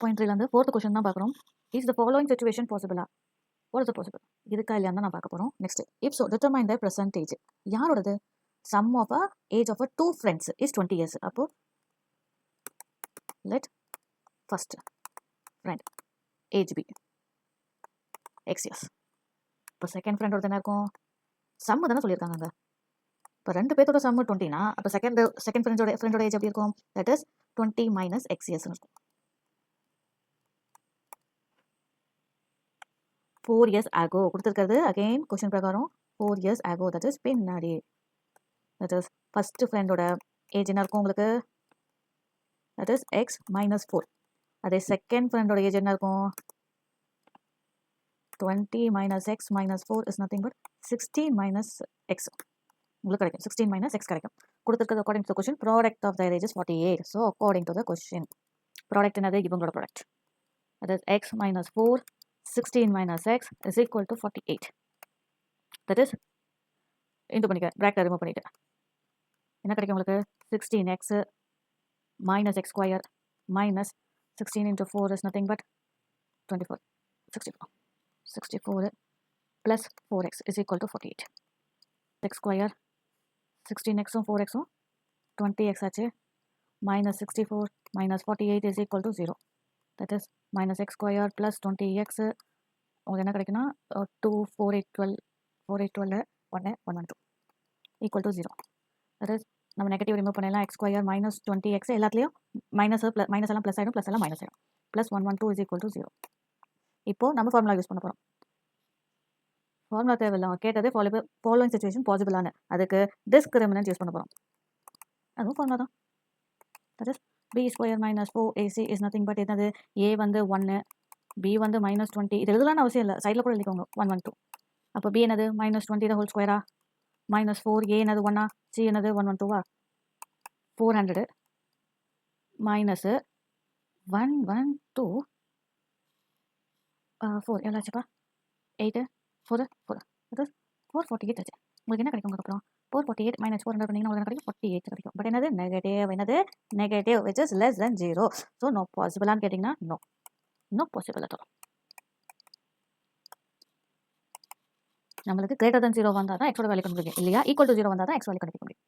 3.3லேருந்து 4th question தான் பார்க்குறோம். Is the following situation பாசிபிளா? What is the possible? இருக்கா இல்லையா தான் நான் பார்க்க போகிறோம். Next if so determine the percentage. யாரோடது? Sum of a age of a 2 friends is 20 years. அப்போ let first friend age be x years. இப்போ செகண்ட் ஃப்ரெண்டோட என்ன இருக்கும்? சம்மு தானே சொல்லியிருக்காங்க அங்கே. இப்போ 2 பேர்த்தோட சம்மு 20னா அப்போ செகண்ட் ஃப்ரெண்டோட ஏஜ் எப்படி இருக்கும்? That is 20 minus x years இருக்கும். 4 years ago கொடுத்துருக்கிறது அகெயின் கொஸ்டின் பிரகாரம் 4 years ago, தட் இஸ் பின்னாடி. தட் இஸ் ஃபர்ஸ்ட் ஃப்ரெண்டோட ஏஜ் என்ன இருக்கும் உங்களுக்கு? That is x minus 4. அதே செகண்ட் ஃப்ரெண்டோட ஏஜ் என்ன இருக்கும்? 20 minus x minus 4 is nothing but 16 minus x. உங்களுக்கு கிடைக்கும் 16 minus x கிடைக்கும். கொடுத்துருக்கிறது according to the question, product of their age is 48. So according to the question, product என்னது? இவங்களோட product. that is x minus 4, 16 minus x is equal to 48. that is into பண்ணிக்க, bracket remove பண்ணிட்டு என்ன கிடைக்கும் உங்களுக்கு? 16x minus x square minus 16 into 4 is nothing but 24. 64 plus 4x is equal to 48. x square 16x 4x 20x ஆச்சு, minus 64 minus 48 is equal to 0. that is minus x square plus 20x உங்களுக்கு என்ன கிடைக்குன்னா 2 4 8 12 4 8 12 1 1 2 equal to 0. that is நம்ம negative remove பண்ணலாம். x square minus 20x எல்லாத்துலேயும் minus எல்லாம் plus ஆகிடும், plus எல்லாம் minus ஆகிடும். Plus 1 1 2 is equal to 0. இப்போது நம்ம ஃபார்முலா யூஸ் பண்ண போகிறோம். ஃபார்முலா தேவையில்லை, அவங்க கேட்டது ஃபாலோயிங் சிச்சுவேஷன் பாசிபிளான, அதுக்கு டிஸ்கிரிமினன்ட் யூஸ் பண்ண போகிறோம். அதுவும் ஃபார்முலா தான். That is b square minus 4ac is nothing but என்னது? a வந்து 1, b வந்து மைனஸ் 20. இது எழுதலான்னு அவசியம் இல்லை, சைடில் கூட எழுதிக்கோங்க 1 1 2. அப்போ b என்னது? மைனஸ் 20 ஹோல் ஸ்கொயரா, மைனஸ் 4, a என்னது 1, c என்னது 1 1 2, 400 மைனஸ் 1 1 2 4 எவ்வளோ ஆச்சுப்பா? 8 4 4 அது 448 ஆச்சு. உங்களுக்கு என்ன கிடைக்கும்? அப்புறம் 448 minus 400 பண்ணிங்கன்னா உங்களுக்கு கிடைக்கும் 48 கிடைக்கும். பட் என்னது? Negative which is less than 0. So no பாசிபிளான்னு கேட்டிங்கன்னா நோ பாசிபிள் அட் ஆல். நம்மளுக்கு கிரேட்டர் than 0 வந்தால் தான் எக்ஸோட வேல்யூ கண்டுபிடிக்கும், இல்லையா ஈக்குவல் டு 0 வந்தால் தான் எக்ஸ் வேல்யூ கண்டுபிடிக்க முடியும்.